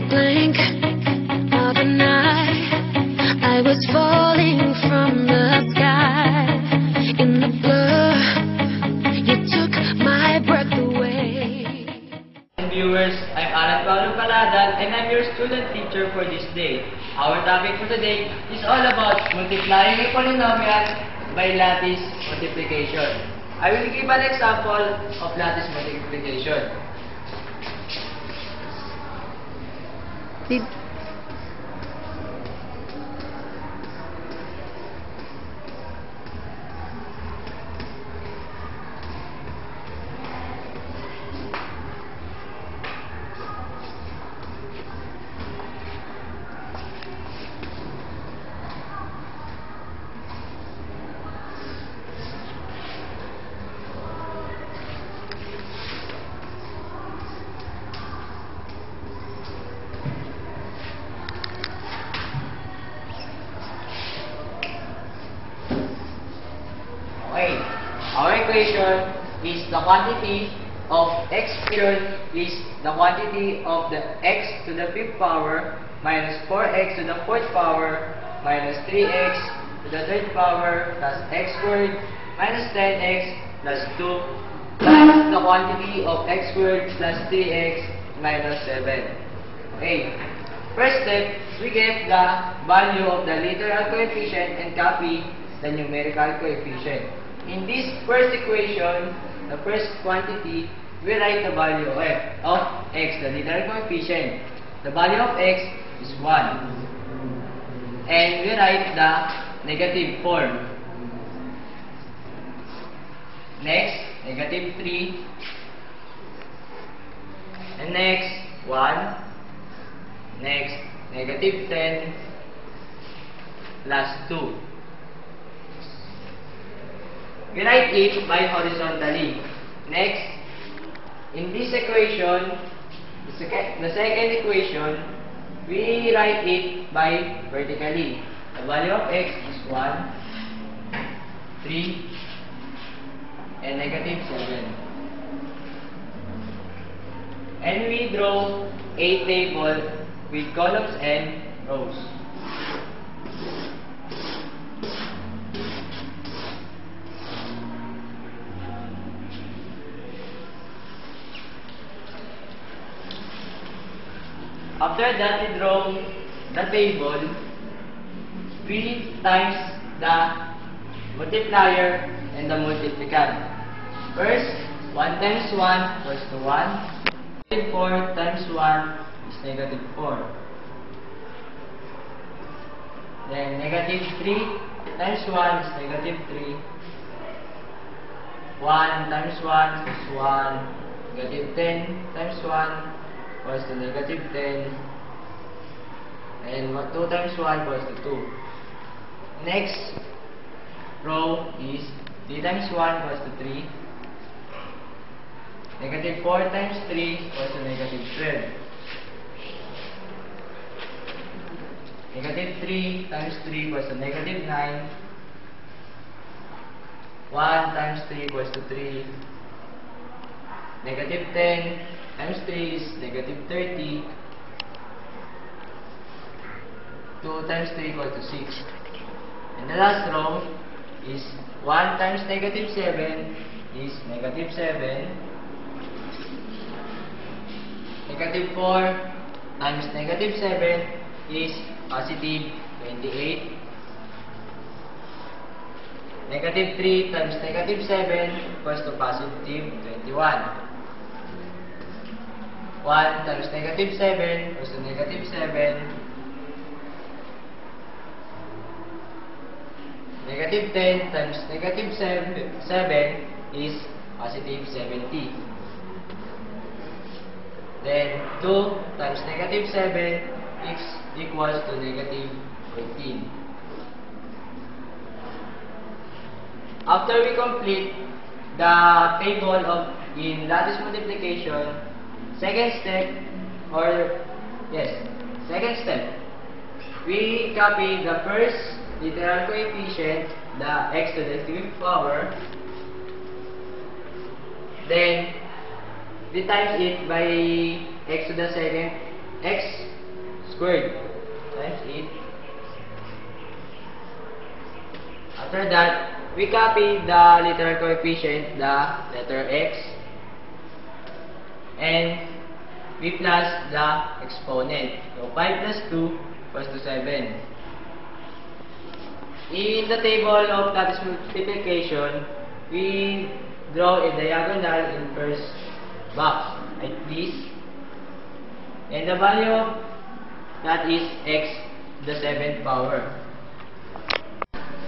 blink of an eye, I was falling from the sky. In the blur, you took my breath away. Viewers, I'm Alan Paulo Paladan and I'm your student teacher for this day. Our topic for today is all about multiplying a polynomial by lattice multiplication. I will give an example of lattice multiplication. Okay, our equation is the quantity of x squared is the quantity of the x to the 5th power minus 4x to the 4th power minus 3x to the 3rd power plus x squared minus 10x plus 2 plus the quantity of x squared plus 3x minus 7. Okay, first step, we get the value of the literal coefficient and copy the numerical coefficient. In this first equation, the first quantity, we write the value of x, the literal coefficient. The value of x is 1. And we write the negative form. Next, negative 3. And next, 1. Next, negative 10 plus 2. We write it by horizontally. Next, in this equation, the second equation, we write it by vertically. The value of x is 1, 3, and negative 7. And we draw a table with columns and rows. After that, we draw the table. We times the multiplier and the multiplicand. First, 1 times 1 equals to 1. Negative 4 times 1 is negative 4. Then negative 3 times 1 is negative 3. 1 times 1 is 1. Negative 10 times 1 equals to negative 10, and 2 times 1 equals to 2. Next row is 3 times 1 equals to 3. Negative 4 times 3 equals to negative 12. Negative 3 times 3 equals to negative 9. 1 times 3 equals to 3. Negative 10 times 3 is negative 30. 2 times 3 equals to 6. And the last row is 1 times negative 7 is negative 7. Negative 4 times negative 7 is positive 28. Negative 3 times negative 7 equals to positive 21. 1 times negative 7 equals to negative 7. Negative 10 times negative 7 is positive 70. Then 2 times negative 7 is equals to negative 18. After we complete the table of in lattice multiplication, second step, we copy the first literal coefficient, the x to the 5th power, then we times it by x to the second, x squared times 8. After that, we copy the literal coefficient, the letter x, and we plus the exponent. So 5 plus 2 equals to 7. In the table of lattice multiplication, we draw a diagonal in first box like this, and the value of that is x to the 7th power.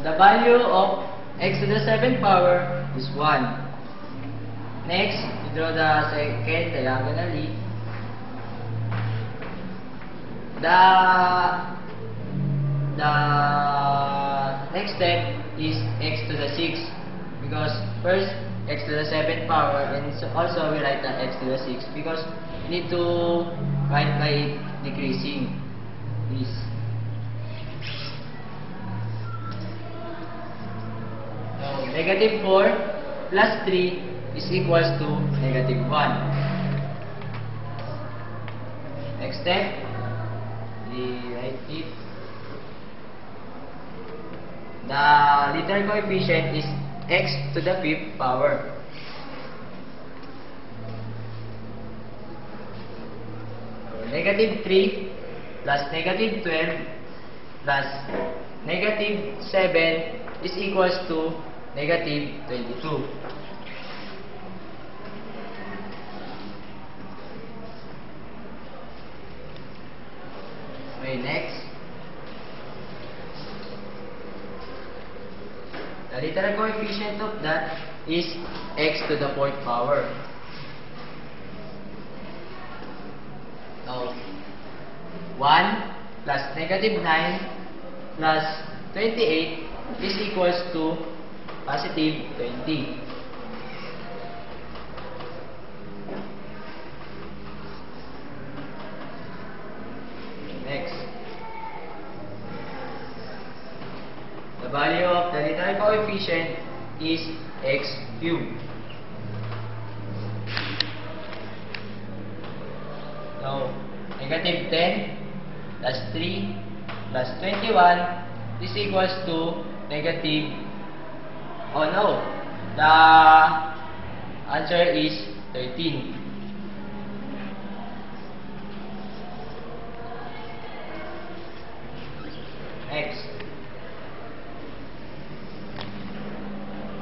The value of x to the 7th power is 1. Next, we draw the second diagonally. The next step is x to the 6, because first x to the 7th power, and also we write the x to the 6 because we need to write by decreasing this. So negative 4 plus 3 is equals to negative 1. Next step, we write it. The literal coefficient is x to the 5th power. So, negative 3 plus negative 12 plus negative 7 is equals to negative 22. Okay, next. The literal coefficient of that is x to the 4th power. Now, 1 plus negative 9 plus 28 is equals to positive 20. Next. The value of the literal coefficient is x cubed. Now, negative 10 plus 3 plus 21 is equals to negative, oh no, the answer is 13. Next.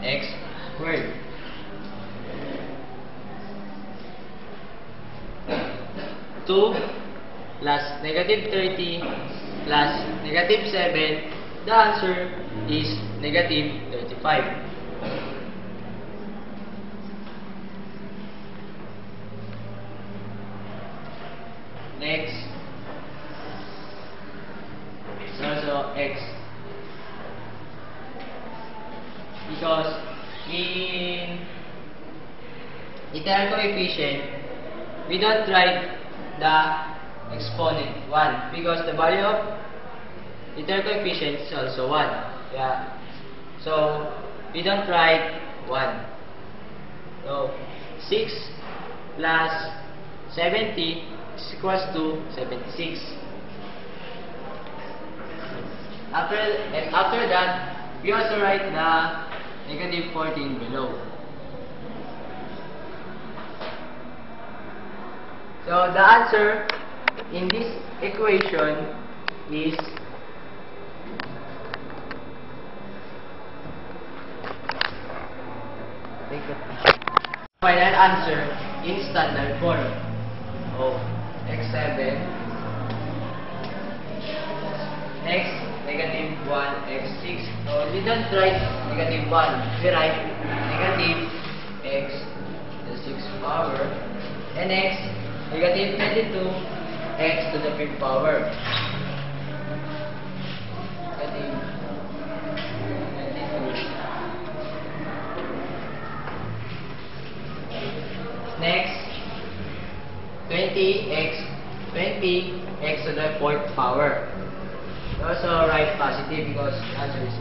X squared. Two plus negative 30 plus negative 7, the answer is negative 35. Next. It's also x. Because in literal coefficient, we don't write the exponent 1 because the value of literal coefficient is also 1. Yeah. So we don't write 1. So 6 plus 70 is equals to 76. After that, we also write the negative 14 below. So the answer in this equation is final answer in standard form of x7. Next, negative 1 x6. So we don't write negative 1, we write negative x to the 6th power, and next negative 22 x to the 5th power. Negative 22. Next, 20x to the 4th power. We also write positive because the answer is